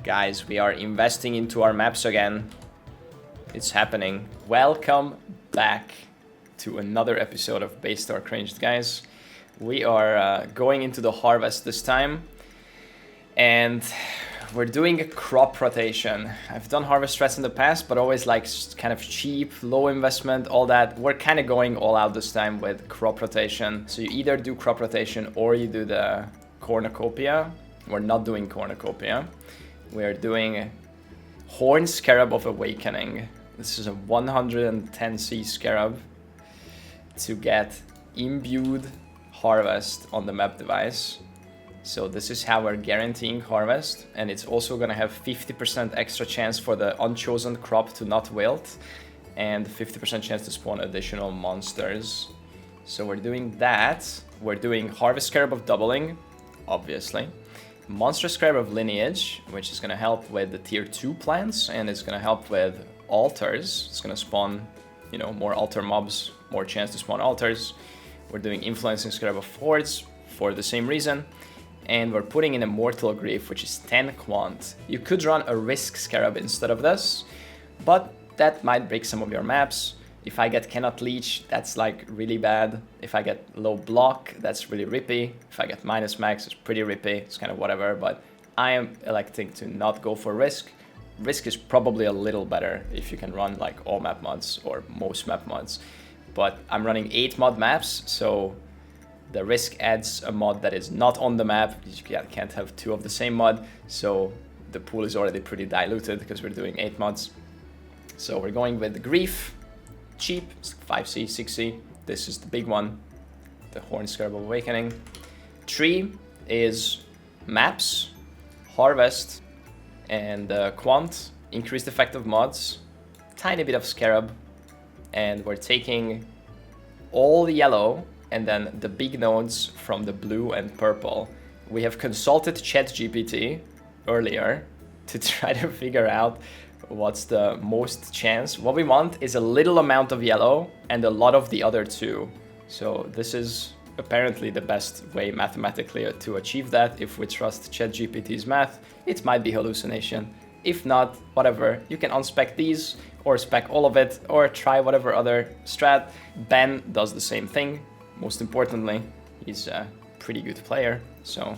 Guys, we are investing into our maps again. It's happening. Welcome back to another episode of Based or Cringed, guys. We are going into the harvest this time. And we're doing a crop rotation. I've done harvest strats in the past, but always like kind of cheap, low investment, all that. We're kind of going all out this time with crop rotation. So you either do crop rotation or you do the cornucopia. We're not doing cornucopia. We're doing Horn Scarab of Awakening. This is a 110C Scarab to get imbued harvest on the map device. So this is how we're guaranteeing harvest, and it's also gonna have 50% extra chance for the unchosen crop to not wilt, and 50% chance to spawn additional monsters. So we're doing that. We're doing Harvest Scarab of Doubling, obviously. Monstrous Scarab of Lineage, which is gonna help with the tier 2 plants, and it's gonna help with altars. It's gonna spawn, you know, more altar mobs, more chance to spawn altars. We're doing Influencing Scarab of Hordes for the same reason. And we're putting in a Mortal Grief, which is 10 quant. You could run a Risk Scarab instead of this, but that might break some of your maps. If I get Cannot Leech, that's like really bad. If I get low block, that's really rippy. If I get minus max, it's pretty rippy. It's kind of whatever, but I am electing to not go for Risk. Risk is probably a little better if you can run like all map mods or most map mods. But I'm running 8 mod maps, so the Risk adds a mod that is not on the map. You can't have 2 of the same mod, so the pool is already pretty diluted because we're doing 8 mods. So we're going with the Grief. Cheap, 5C, 6C. This is the big one, the Horn Scarab of Awakening. Tree is maps, harvest, and quant, increased effect of mods, tiny bit of Scarab, and we're taking all the yellow and then the big nodes from the blue and purple. We have consulted ChatGPT earlier to try to figure out what's the most chance. What we want is a little amount of yellow and a lot of the other two. So this is apparently the best way mathematically to achieve that. If we trust ChatGPT's math, it might be hallucination. If not, whatever, you can unspec these or spec all of it or try whatever other strat. Ben does the same thing. Most importantly, he's a pretty good player. So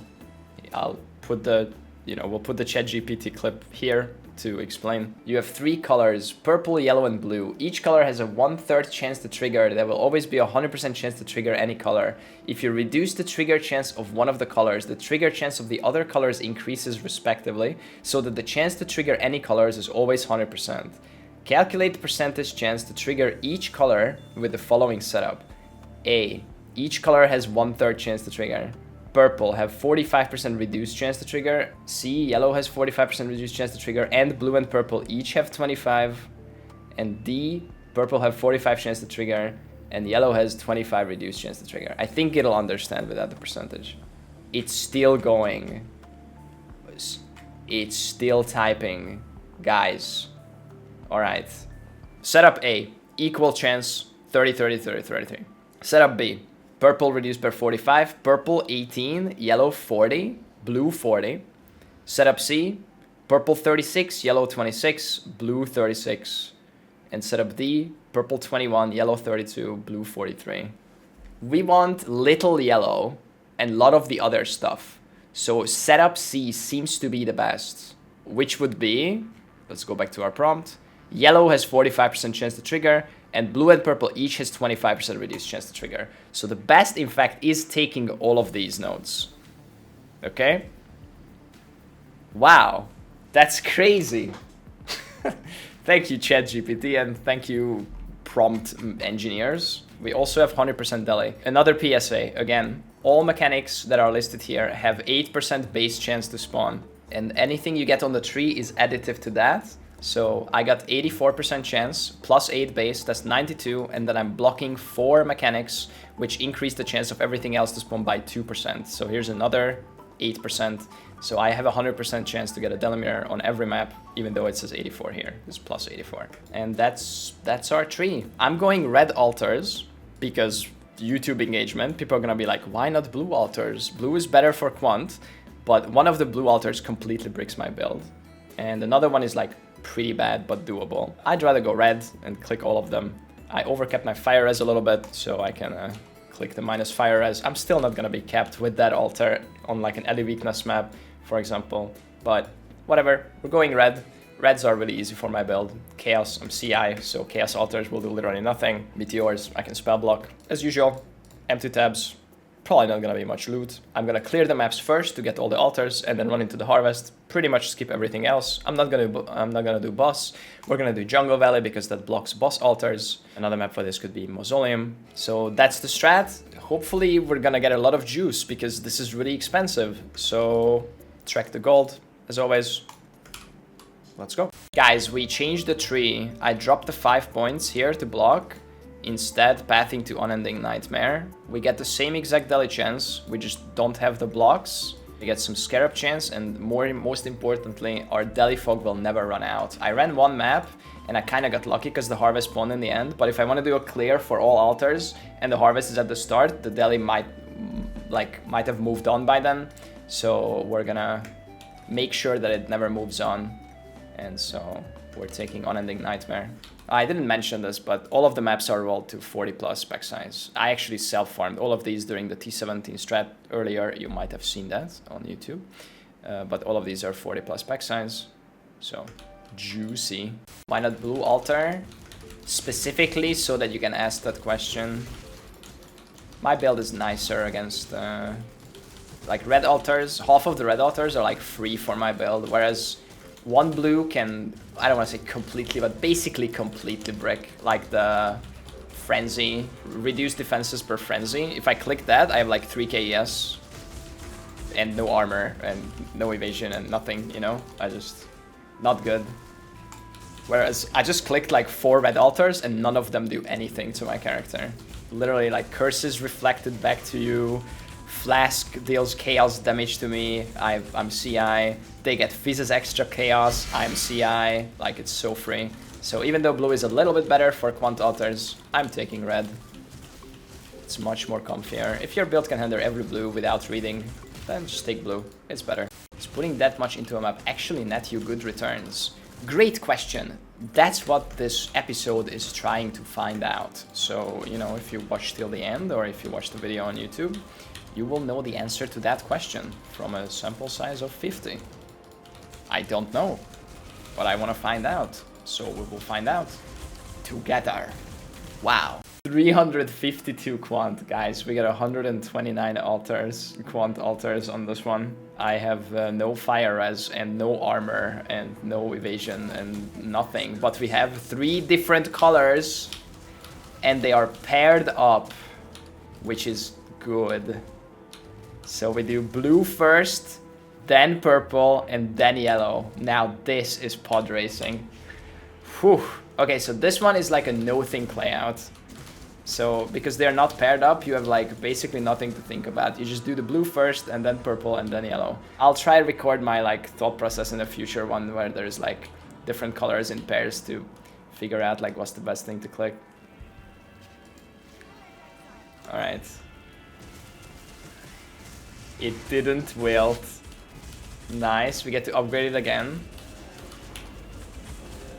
I'll put the, we'll put the ChatGPT clip here to explain. You have 3 colors, purple, yellow, and blue. Each color has a 1/3 chance to trigger. There will always be a 100% chance to trigger any color. If you reduce the trigger chance of one of the colors, the trigger chance of the other colors increases respectively, so that the chance to trigger any colors is always 100%. Calculate the percentage chance to trigger each color with the following setup. A. Each color has 1/3 chance to trigger. Purple have 45% reduced chance to trigger. C, yellow has 45% reduced chance to trigger, and blue and purple each have 25. And D, purple have 45 chance to trigger, and yellow has 25 reduced chance to trigger. I think it'll understand without the percentage. It's still going. It's still typing. Guys. Alright. Setup A, equal chance, 30, 30, 30, 33. Setup B. Purple reduced by 45, purple 18, yellow 40, blue 40. Setup C, purple 36, yellow 26, blue 36. And setup D, purple 21, yellow 32, blue 43. We want little yellow and a lot of the other stuff. So setup C seems to be the best, which would be, let's go back to our prompt. Yellow has 45% chance to trigger, and blue and purple each has 25% reduced chance to trigger. So the best, in fact, is taking all of these nodes. Okay? Wow. That's crazy. Thank you, ChatGPT, and thank you, prompt engineers. We also have 100% delay. Another PSA, again, all mechanics that are listed here have 8% base chance to spawn, and anything you get on the tree is additive to that. So I got 84% chance, plus 8 base, that's 92, and then I'm blocking 4 mechanics, which increase the chance of everything else to spawn by 2%. So here's another 8%. So I have a 100% chance to get a Delamere on every map, even though it says 84 here. It's plus 84. And that's our tree. I'm going red altars because YouTube engagement. People are gonna be like, why not blue altars? Blue is better for quant, but one of the blue altars completely bricks my build. And another one is like pretty bad but doable. I'd rather go red and click all of them. I overcapped my fire res a little bit, so I can click the minus fire res. I'm still not gonna be capped with that altar on like an Ellie weakness map, for example. But whatever, we're going red. Reds are really easy for my build. Chaos, I'm CI, so Chaos altars will do literally nothing. Meteors, I can spell block. As usual, empty tabs. Probably not gonna be much loot. I'm gonna clear the maps first to get all the altars and then run into the harvest. Pretty much skip everything else. I'm not gonna do boss. We're gonna do Jungle Valley because that blocks boss altars. Another map for this could be Mausoleum. So that's the strat. Hopefully we're gonna get a lot of juice because this is really expensive. So track the gold as always. Let's go. Guys, we changed the tree. I dropped the 5 points here to block. Instead, pathing to Unending Nightmare. We get the same exact Deli chance, we just don't have the blocks. We get some Scarab chance, and most importantly, our Deli Fog will never run out. I ran one map, and I kind of got lucky because the Harvest spawned in the end, but if I want to do a clear for all altars, and the Harvest is at the start, the Deli might have moved on by then. So we're gonna make sure that it never moves on. And so we're taking Unending Nightmare. I didn't mention this, but all of the maps are rolled to 40 plus spec size. I actually self-farmed all of these during the T17 strat earlier. You might have seen that on YouTube. But all of these are 40 plus spec size. So, juicy. Why not blue altar? Specifically so that you can ask that question. My build is nicer against like red altars. Half of the red altars are like free for my build, whereas one blue can, I don't want to say completely, but basically completely brick, like the Frenzy, reduce defenses per Frenzy. If I click that, I have like 3 KES and no armor and no evasion and nothing, you know? Not good. Whereas I just clicked like 4 red altars and none of them do anything to my character. Literally like curses reflected back to you. Flask deals chaos damage to me, I'm CI. They get Fizz's extra chaos, I'm CI. Like, it's so free. So even though blue is a little bit better for quant altars, I'm taking red. It's much more comfier. If your build can handle every blue without reading, then just take blue. It's better. Is putting that much into a map actually net you good returns? Great question. That's what this episode is trying to find out. So, you know, if you watch till the end or if you watch the video on YouTube, you will know the answer to that question from a sample size of 50. I don't know, but I want to find out. So we will find out together. Wow. 352 quant, guys. We got 129 altars, quant altars on this one. I have no fire res and no armor and no evasion and nothing. But we have 3 different colors and they are paired up, which is good. So we do blue first, then purple, and then yellow. Now this is pod racing. Whew. Okay, so this one is like a no-think layout. So because they're not paired up, you have like basically nothing to think about. You just do the blue first, and then purple, and then yellow. I'll try to record my like thought process in a future one where there's like different colors in pairs to figure out like what's the best thing to click. All right. It didn't wilt. Nice, we get to upgrade it again.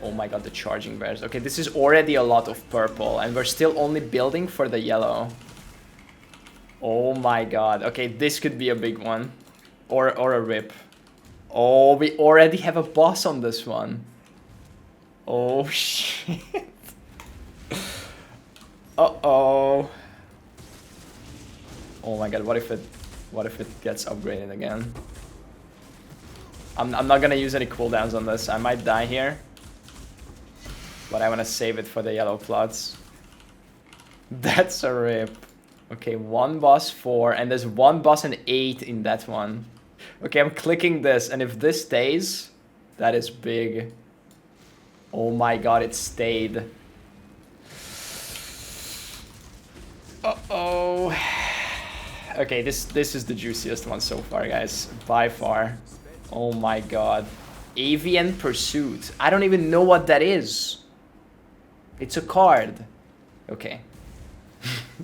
Oh my god, the charging bears. Okay, this is already a lot of purple, and we're still only building for the yellow. Oh my god. Okay, this could be a big one. Or a rip. Oh, we already have a boss on this one. Oh shit. Uh-oh. Oh my god, what if it gets upgraded again? I'm not gonna use any cooldowns on this. I might die here. But I wanna save it for the yellow plots. That's a rip. Okay, 1 boss 4, and there's 1 boss and 8 in that one. Okay, I'm clicking this, and if this stays, that is big. Oh my god, it stayed. Uh-oh. Okay, this is the juiciest one so far, guys. By far. Oh my god. Avian Pursuit. I don't even know what that is. It's a card. Okay.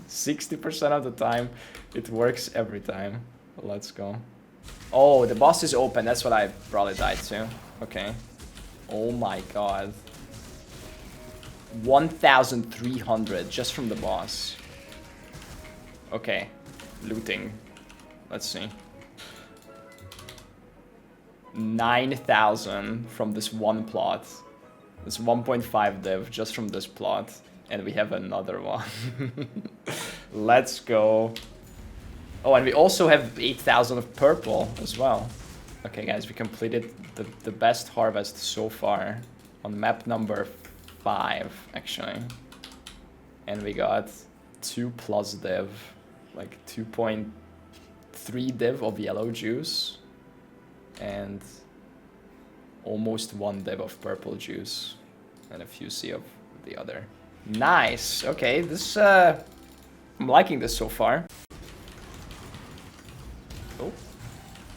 60% of the time, it works every time. Let's go. Oh, the boss is open. That's what I probably died to. Okay. Oh my god. 1,300 just from the boss. Okay. Looting. Let's see. 9,000 from this one plot. This 1.5 div just from this plot. And we have another one. Let's go. Oh, and we also have 8,000 of purple as well. Okay, guys, we completed the best harvest so far on map number 5, actually. And we got 2+ div, like 2.3 div of yellow juice, and almost 1 div of purple juice, and a few C of the other. Nice. Okay, this I'm liking this so far. Oh,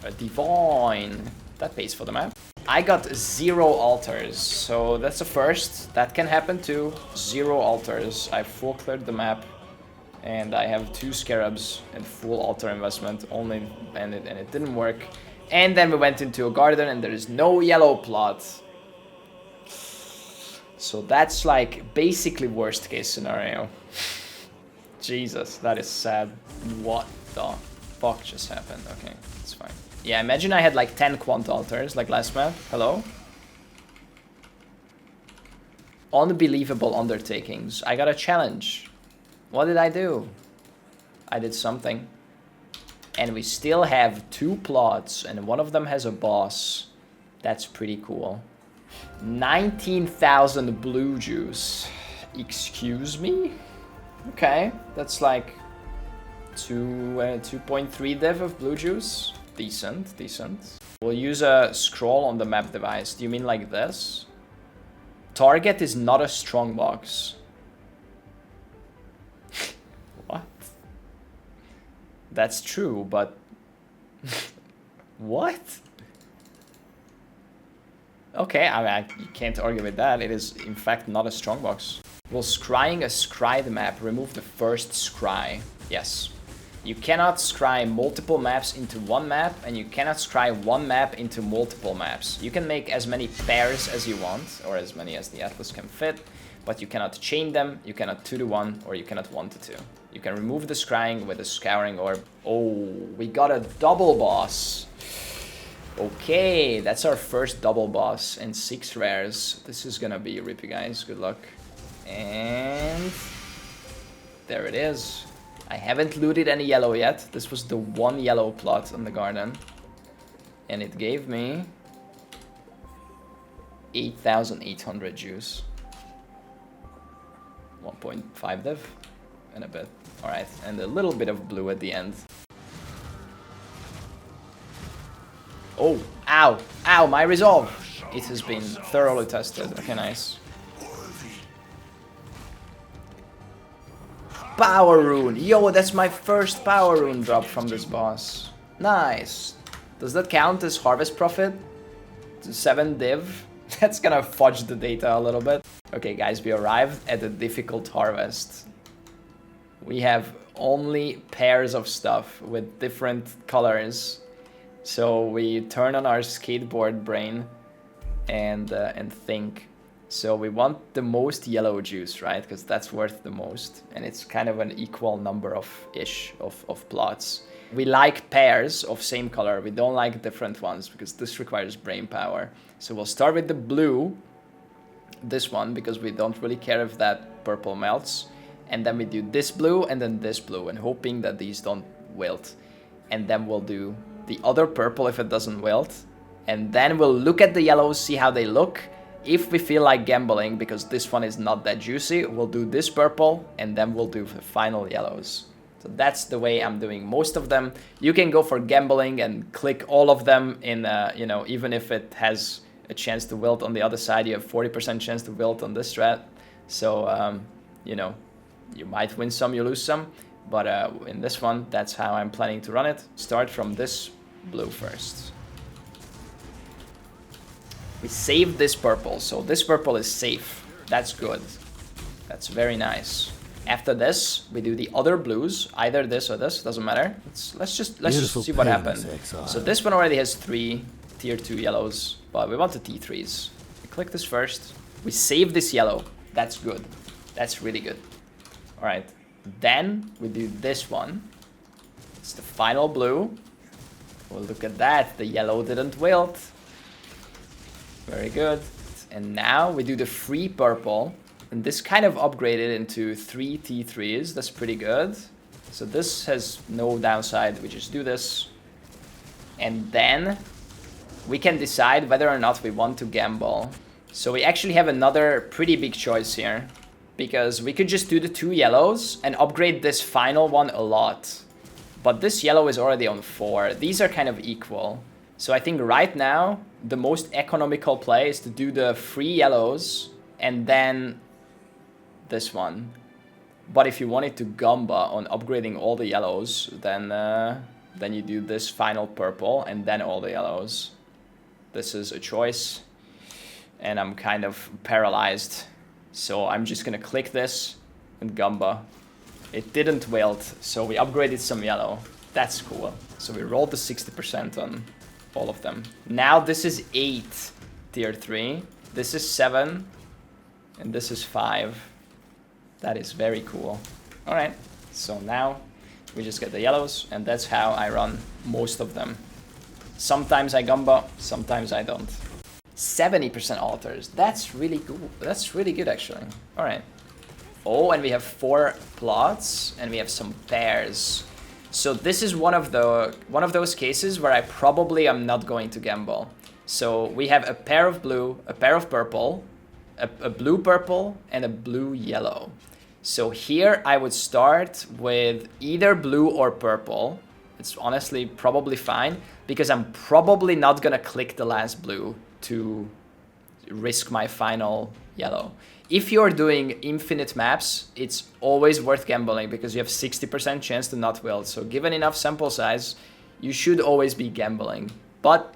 a divine. That pays for the map. I got 0 altars, so that's a first. That can happen too. 0 altars. I full cleared the map, and I have 2 scarabs and full altar investment only, and it didn't work. And then we went into a garden, and there is no yellow plot. So that's like basically worst case scenario. Jesus, that is sad. What the fuck just happened? Okay, it's fine. Yeah, imagine I had like 10 quant altars like last map. Hello? Unbelievable undertakings. I got a challenge. What did I do? I did something. And we still have 2 plots, and one of them has a boss. That's pretty cool. 19,000 blue juice. Excuse me? Okay, that's like 2.3 div of blue juice. Decent, decent. We'll use a scroll on the map device. Do you mean like this? Target is not a strong box. What? That's true, but... What? Okay, I mean, you can't argue with that. It is, in fact, not a strong box. Will scrying a scried map remove the first scry? Yes. You cannot scry multiple maps into one map, and you cannot scry one map into multiple maps. You can make as many pairs as you want, or as many as the atlas can fit, but you cannot chain them, you cannot 2-to-1, or you cannot 1-to-2. You can remove the scrying with a scouring orb. Oh, we got a double boss. Okay, that's our first double boss and 6 rares. This is gonna be rippy, guys. Good luck. And there it is. I haven't looted any yellow yet. This was the 1 yellow plot on the garden. And it gave me 8,800 juice. 1.5 div and a bit. Alright, and a little bit of blue at the end. Oh, ow, ow, my resolve. It has been thoroughly tested. Okay, nice. Power rune. Yo, that's my first power rune drop from this boss. Nice. Does that count as harvest profit? 7 div? That's gonna fudge the data a little bit. Okay, guys, we arrived at a difficult harvest. We have only pairs of stuff with different colors. So we turn on our skateboard brain and think. So we want the most yellow juice, right? Because that's worth the most. And it's kind of an equal number of plots. We like pairs of same color. We don't like different ones because this requires brain power. So we'll start with the blue, this one, because we don't really care if that purple melts. And then we do this blue and then this blue, and hoping that these don't wilt. And then we'll do the other purple if it doesn't wilt. And then we'll look at the yellows, see how they look. If we feel like gambling, because this one is not that juicy, we'll do this purple, and then we'll do the final yellows. So that's the way I'm doing most of them. You can go for gambling and click all of them in, you know, even if it has a chance to wilt on the other side, you have 40% chance to wilt on this strat. So, you know, you might win some, you lose some. But in this one, that's how I'm planning to run it. Start from this blue first. We saved this purple, so this purple is safe. That's good. That's very nice. After this, we do the other blues, either this or this, doesn't matter. Let's just see what happens. So this one already has 3 tier 2 yellows, but we want the T3s. We click this first. We save this yellow. That's good. That's really good. All right. Then we do this one. It's the final blue. Well, look at that. The yellow didn't wilt. Very good. And now we do the free purple. And this kind of upgraded into 3 T3s. That's pretty good. So this has no downside. We just do this. And then we can decide whether or not we want to gamble. So we actually have another pretty big choice here. Because we could just do the 2 yellows and upgrade this final one a lot. But this yellow is already on 4. These are kind of equal. So I think right now, the most economical play is to do the 3 yellows and then this one. But if you wanted to gamba on upgrading all the yellows, then you do this final purple and then all the yellows. This is a choice. And I'm kind of paralyzed. So I'm just gonna click this and gamba. It didn't wilt, so we upgraded some yellow. That's cool. So we rolled the 60% on all of them. Now this is 8 tier 3. This is 7. And this is 5. That is very cool. All right, so now we just get the yellows, and that's how I run most of them. Sometimes I gamba, sometimes I don't. 70% altars. That's really good. That's really good, actually. All right. Oh, and we have 4 plots, and we have some pairs. So this is one of those cases where I probably am not going to gamble. So we have a pair of blue, a pair of purple, a blue purple, and a blue yellow. So here I would start with either blue or purple. It's honestly probably fine because I'm probably not gonna click the last blue to risk my final yellow. If you're doing infinite maps, it's always worth gambling because you have 60% chance to not wilt. So given enough sample size, you should always be gambling. But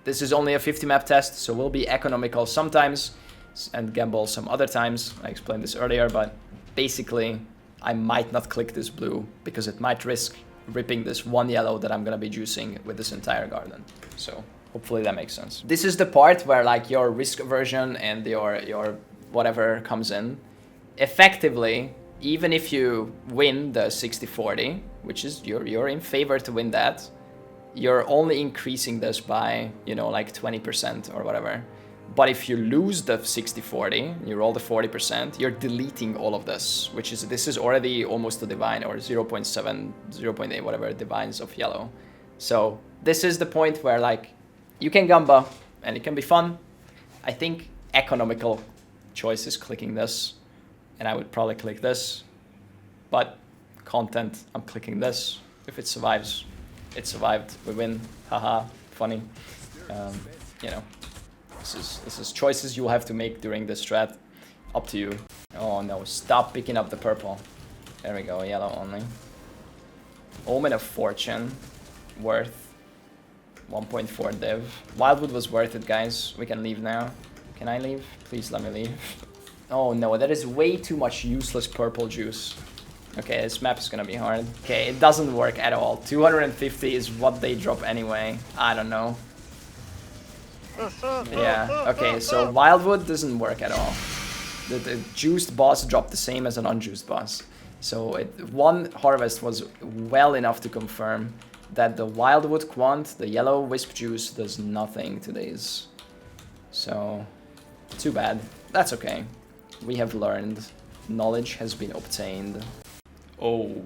this is only a 50 map test, so we'll be economical sometimes and gamble some other times. I explained this earlier, but basically I might not click this blue because it might risk ripping this one yellow that I'm gonna be juicing with this entire garden. So hopefully that makes sense. This is the part where like your risk aversion and your whatever comes in. Effectively, even if you win the 60-40, which is you're in favor to win that, you're only increasing this by, you know, like 20% or whatever. But if you lose the 60-40, you roll the 40%, you're deleting all of this, which is, this is already almost a divine or 0.7, 0.8, whatever divines of yellow. So this is the point where like you can gamba and it can be fun. I think economical choice is clicking this, and I would probably click this, but content, I'm clicking this. If it survives, it survived, we win, haha, funny. You know, this is choices you'll have to make during this strat, up to you. Oh no, stop picking up the purple. There we go, yellow only. Omen of Fortune, worth 1.4 div. Wildwood was worth it, guys. We can leave now. Can I leave? Please let me leave. Oh no, that is way too much useless purple juice. Okay, this map is gonna be hard. Okay, it doesn't work at all. 250 is what they drop anyway. I don't know. Yeah, okay, so Wildwood doesn't work at all. The juiced boss dropped the same as an unjuiced boss. So one harvest was well enough to confirm that the Wildwood quant, the yellow wisp juice, does nothing to these. So, too bad. That's okay. We have learned. Knowledge has been obtained. Oh,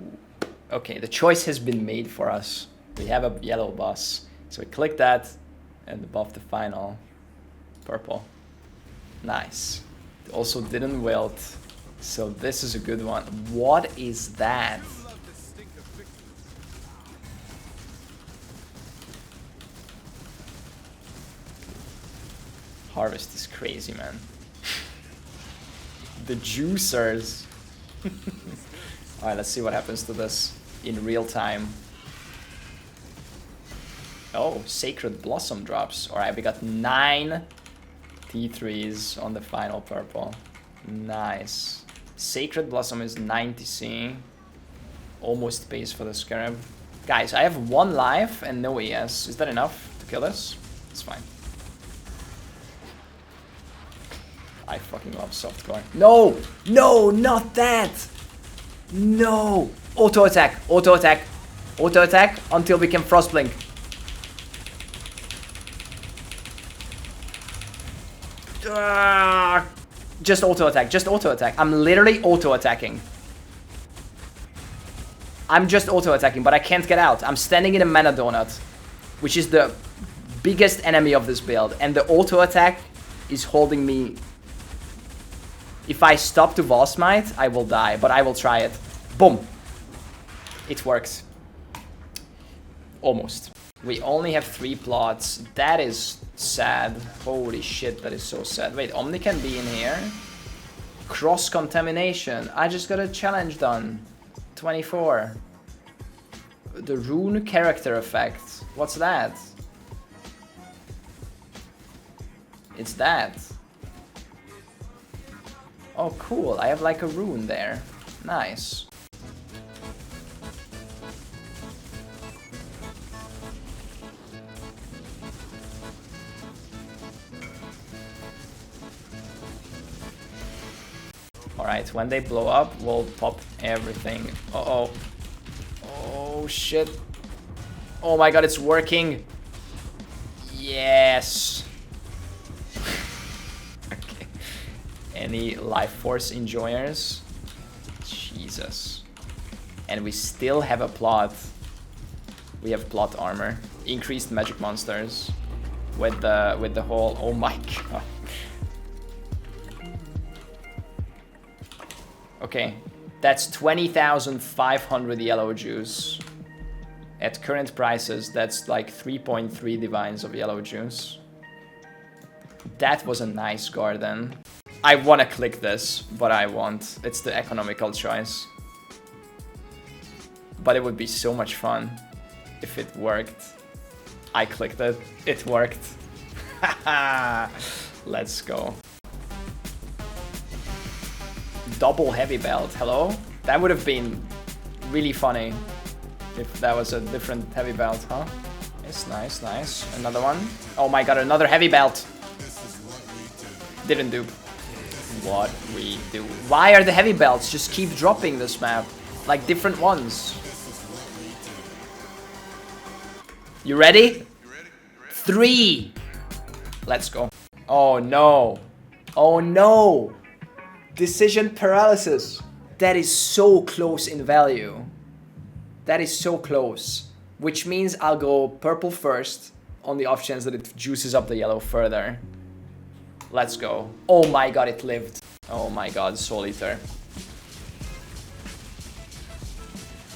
okay, the choice has been made for us. We have a yellow boss. So we click that, and above the final, purple. Nice. It also didn't wilt. So this is a good one. What is that? Harvest is crazy, man. The juicers. Alright, let's see what happens to this in real time. Oh, Sacred Blossom drops. Alright, we got 9 T3s on the final purple. Nice. Sacred Blossom is 90C. Almost pays for the Scarab. Guys, I have 1 life and no ES. Is that enough to kill this? It's fine. I fucking love softcore. No! No, not that! No! Auto attack, auto attack, auto attack until we can frost blink. Just auto attack, just auto attack. I'm literally auto attacking. I'm just auto attacking, but I can't get out. I'm standing in a mana donut, which is the biggest enemy of this build, and the auto attack is holding me. If I stop to Wall Smite, I will die, but I will try it. Boom. It works. Almost. We only have 3 plots. That is sad. Holy shit, that is so sad. Wait, Omni can be in here. Cross-contamination. I just got a challenge done. 24. The rune character effect. What's that? It's that. Oh, cool. I have like a rune there. Nice. Alright, when they blow up, we'll pop everything. Uh-oh. Oh, shit. Oh my god, it's working. Yes. Okay. Any life force enjoyers? Jesus. And we still have a plot. We have plot armor. Increased magic monsters. With the whole... Oh my god. Okay, that's 20,500 yellow juice. At current prices, that's like 3.3 divines of yellow juice. That was a nice garden. I want to click this, but I won't. It's the economical choice. But it would be so much fun if it worked. I clicked it. It worked. Haha. Let's go. Double heavy belt, hello? That would have been really funny if that was a different heavy belt, huh? It's nice, nice. Another one. Oh my god, another heavy belt. Didn't do. What we do. Why are the heavy belts just keep dropping this map? Like different ones. You ready? 3. Let's go. Oh no. Oh no. Decision paralysis. That is so close in value. That is so close. Which means I'll go purple first on the off chance that it juices up the yellow further. Let's go. Oh my god, it lived. Oh my god, Soul Eater.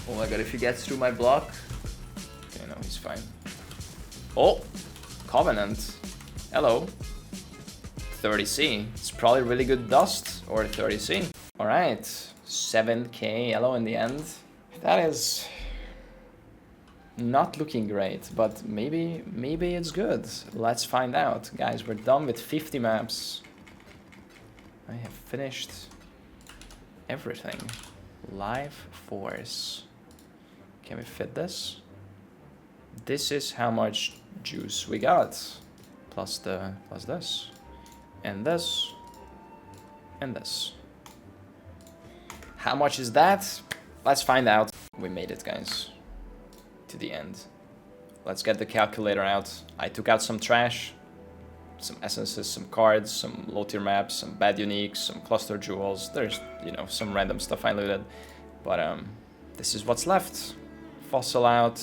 Oh my god, if he gets through my block. Okay, no, he's fine. Oh, Covenant. Hello. 30C. It's probably really good dust or 30C. Alright, 7k yellow in the end. That is not looking great, but maybe it's good. Let's find out. Guys, we're done with 50 maps. I have finished everything. Life Force. Can we fit this? This is how much juice we got. Plus this. And this. And this. How much is that? Let's find out. We made it, guys. To the end. Let's get the calculator out. I took out some trash. Some essences, some cards, some low tier maps, some bad uniques, some cluster jewels. There's, you know, some random stuff I looted. But this is what's left. Fossil out.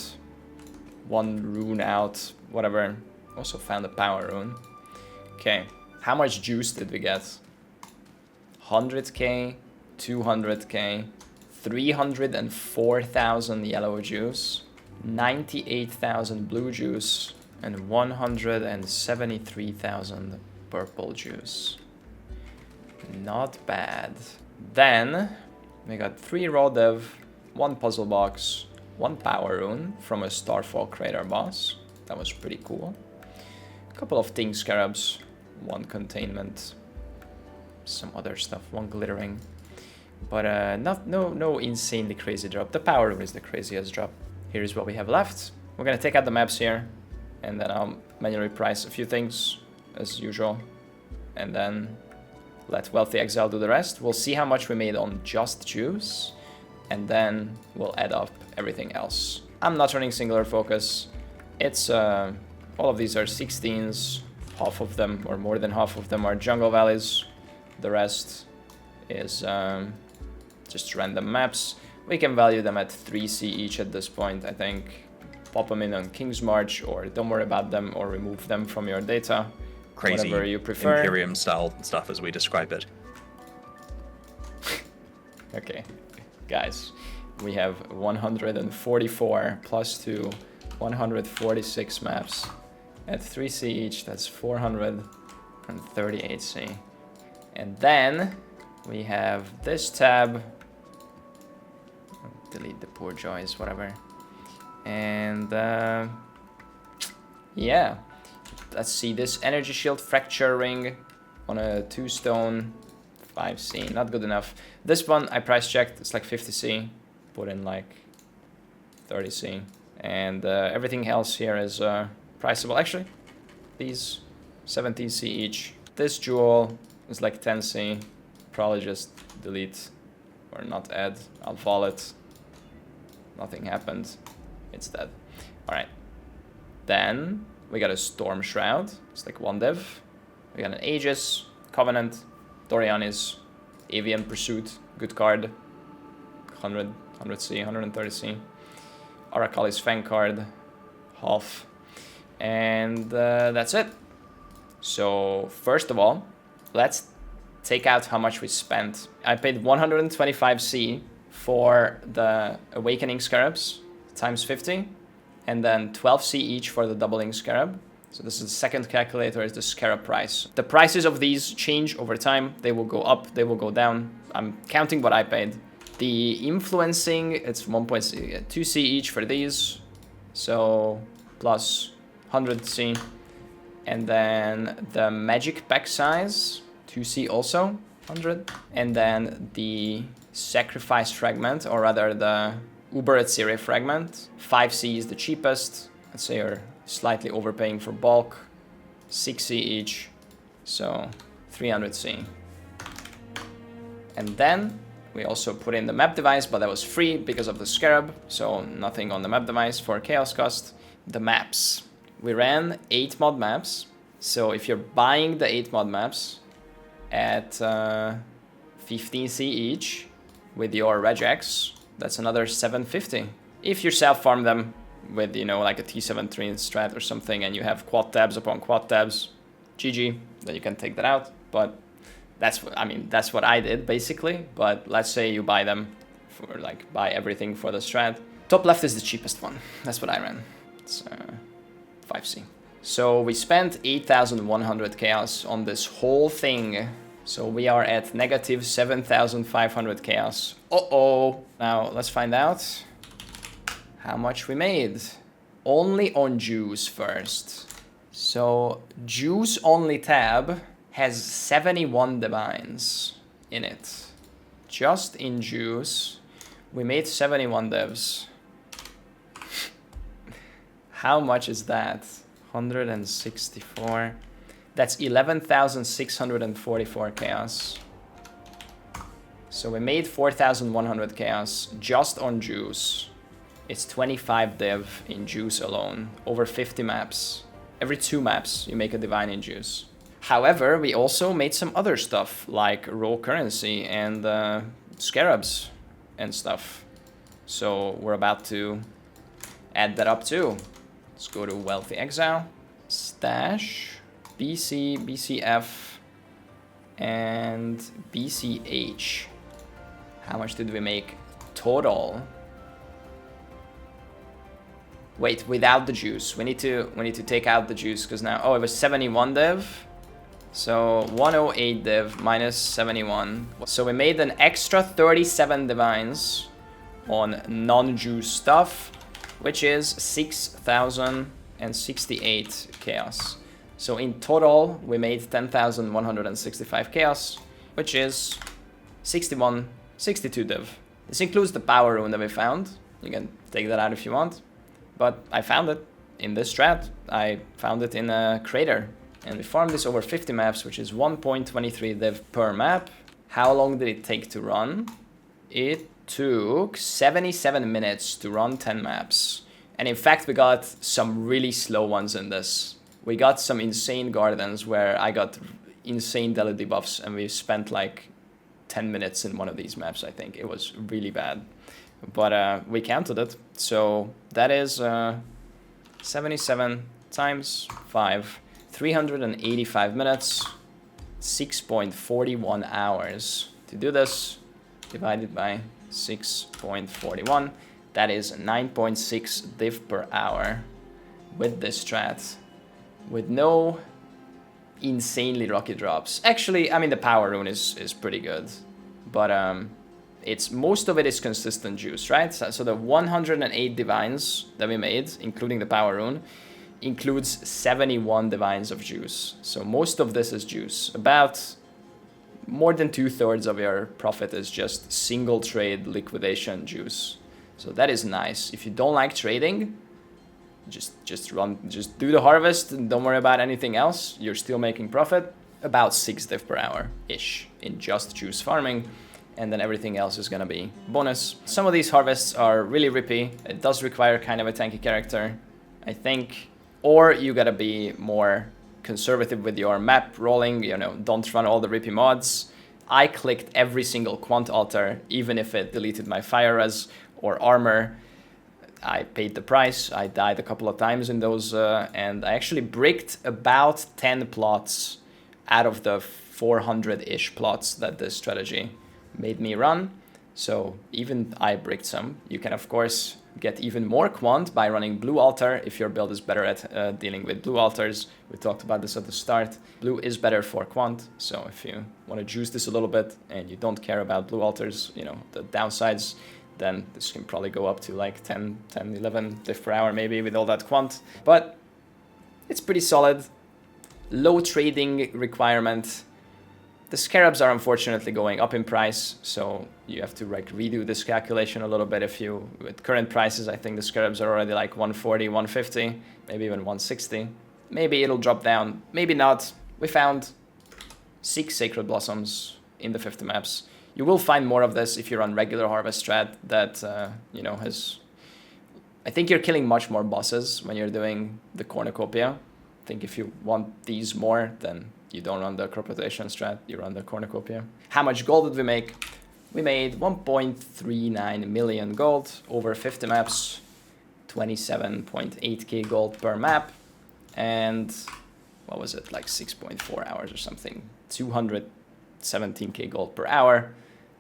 1 rune out. Whatever. Also found a power rune. Okay. How much juice did we get? 100k, 200k, 304,000 yellow juice, 98,000 blue juice, and 173,000 purple juice. Not bad. Then we got 3 raw dev, 1 puzzle box, 1 power rune from a Starfall Crater boss. That was pretty cool. A couple of Ting Scarabs. 1 containment, some other stuff, 1 glittering, but no insanely crazy drop. The power room is the craziest drop. Here's what we have left. We're gonna take out the maps here, and then manually price a few things as usual, and then let Wealthy Exile do the rest. We'll see how much we made on just juice, and then we'll add up everything else. I'm not running singular focus. It's all of these are 16s. Half of them, or more than half of them, are jungle valleys. The rest is just random maps. We can value them at 3C each at this point, I think. Pop them in on King's March, or don't worry about them, or remove them from your data. Crazy whatever you prefer. Imperium style stuff as we describe it. Okay, guys, we have 144 plus 2, 146 maps. At 3C each, that's 438C. And then we have this tab. Delete the poor joys, whatever. And yeah, let's see this energy shield fracture ring on a 2-stone 5C, not good enough. This one I price checked, it's like 50C, put in like 30C, and everything else here is priceable. Actually, these 17C each. This jewel is like 10C, probably just delete or not add. I'll vol it. Nothing happened. It's dead. Alright. Then we got a Storm Shroud. It's like 1 div. We got an Aegis, Covenant, Dorianis, Avian Pursuit, good card. 100C, 130C. Aracali's Fang card, half. And that's it. So first of all, let's take out how much we spent. I paid 125C for the Awakening Scarabs, times 50, and then 12C each for the Doubling Scarab. So this is the second calculator, is the Scarab price. The prices of these change over time. They will go up, they will go down. I'm counting what I paid. The influencing, it's 2C each for these. So plus 100C. And then the magic pack size, 2C also, 100. And then the sacrifice fragment, or rather the Uber et Sire fragment. 5C is the cheapest. Let's say you're slightly overpaying for bulk. 6C each, so 300C. And then we also put in the map device, but that was free because of the Scarab, so nothing on the map device for chaos cost. The maps. We ran 8 mod maps, so if you're buying the 8 mod maps at 15C each with your regex, that's another 750. If you self-farm them with, you know, like a T73 strat or something, and you have quad tabs upon quad tabs, GG, then you can take that out. But that's what, I mean, that's what I did basically. But let's say you buy them for, like, buy everything for the strat. Top left is the cheapest one. That's what I ran. It's 5C. So we spent 8,100 chaos on this whole thing. So we are at negative 7,500 chaos. Uh-oh. Now let's find out how much we made. Only on juice first. So juice only tab has 71 divines in it. Just in juice, we made 71 divs. How much is that? 164. That's 11,644 chaos. So we made 4,100 chaos just on juice. It's 25 div in juice alone, over 50 maps. Every 2 maps you make a divine in juice. However, we also made some other stuff like raw currency and scarabs and stuff. So we're about to add that up too. Let's go to Wealthy Exile, Stash, BC, BCF, and BCH. How much did we make total? Wait, without the juice. We need to take out the juice because now, oh, it was 71 div. So 108 div minus 71. So we made an extra 37 divines on non-juice stuff, which is 6,068 chaos. So in total, we made 10,165 chaos, which is 62 div. This includes the power rune that we found. You can take that out if you want, but I found it, in this strat. I found it in a crater. And we farmed this over 50 maps, which is 1.23 div per map. How long did it take to run? It took 77 minutes to run 10 maps. And in fact, we got some really slow ones in this. We got some insane gardens where I got insane daily debuffs, and we spent like 10 minutes in one of these maps, I think. It was really bad. But we counted it. So that is 77 times 5. 385 minutes, 6.41 hours. To do this, divided by 6.41, that is 9.6 div per hour with this strat, with no insanely rocky drops. Actually, I mean, the power rune is pretty good, but it's most of it is consistent juice, right? So the 108 divines that we made, including the power rune, includes 71 divines of juice. So most of this is juice. About more than 2/3 of your profit is just single trade liquidation juice. So that is nice. If you don't like trading, just do the harvest and don't worry about anything else. You're still making profit. About 6 div per hour-ish in just juice farming. And then everything else is gonna be bonus. Some of these harvests are really rippy. It does require kind of a tanky character, I think. Or you gotta be more conservative with your map rolling, you know, don't run all the rippy mods. I clicked every single quant altar, even if it deleted my fire res or armor. I paid the price. I died a couple of times in those, and I actually bricked about 10 plots out of the 400-ish plots that this strategy made me run. So even I bricked some. You can, of course, get even more quant by running blue altar if your build is better at dealing with blue altars. We talked about this at the start. Blue is better for quant, so if you want to juice this a little bit and you don't care about blue altars, you know, the downsides, then this can probably go up to like 10, 11 diff per hour maybe with all that quant. But it's pretty solid. Low trading requirement. The Scarabs are unfortunately going up in price, so you have to like redo this calculation a little bit. If you, with current prices, I think the Scarabs are already like 140, 150, maybe even 160. Maybe it'll drop down, maybe not. We found 6 Sacred Blossoms in the 50 maps. You will find more of this if you run regular harvest strat that, you know, has... I think you're killing much more bosses when you're doing the cornucopia. I think if you want these more, then you don't run the crop rotation strat, you run the cornucopia. How much gold did we make? We made 1.39 million gold over 50 maps, 27.8k gold per map, and what was it, like 6.4 hours or something, 217k gold per hour.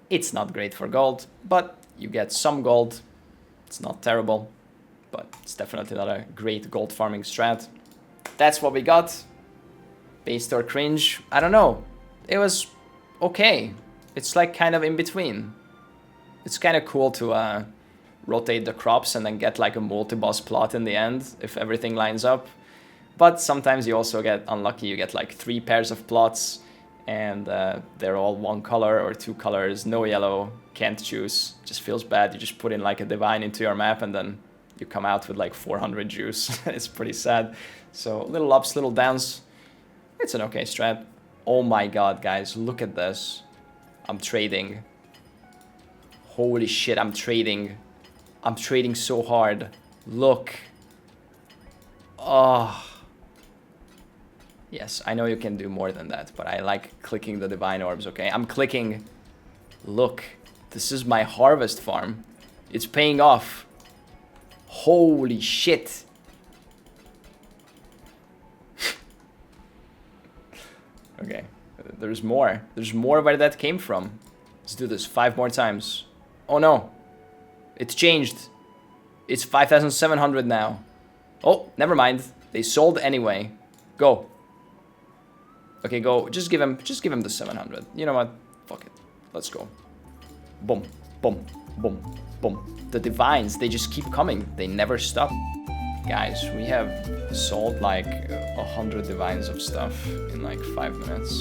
It's not great for gold, but you get some gold. It's not terrible, but it's definitely not a great gold farming strat. That's what we got. Based or cringe, I don't know. It was okay. It's like kind of in between. It's kind of cool to rotate the crops and then get like a multi-boss plot in the end if everything lines up. But sometimes you also get unlucky. You get like 3 pairs of plots and they're all 1 color or 2 colors, no yellow, can't choose. Just feels bad. You just put in like a divine into your map and then you come out with like 400 juice. It's pretty sad. So little ups, little downs. It's an okay strat. Oh my god, guys, look at this. I'm trading. Holy shit, I'm trading. I'm trading so hard. Look. Oh. Yes, I know you can do more than that, but I like clicking the divine orbs, okay? I'm clicking. Look, this is my harvest farm. It's paying off. Holy shit. Okay, there's more. There's more where that came from. Let's do this 5 more times. Oh no, it's changed. It's 5,700 now. Oh, never mind. They sold anyway. Go. Okay, go. Just give him the 700. You know what? Fuck it. Let's go. Boom, boom, boom, boom. The divines, they just keep coming. They never stop. Guys, we have sold like 100 divines of stuff in like 5 minutes.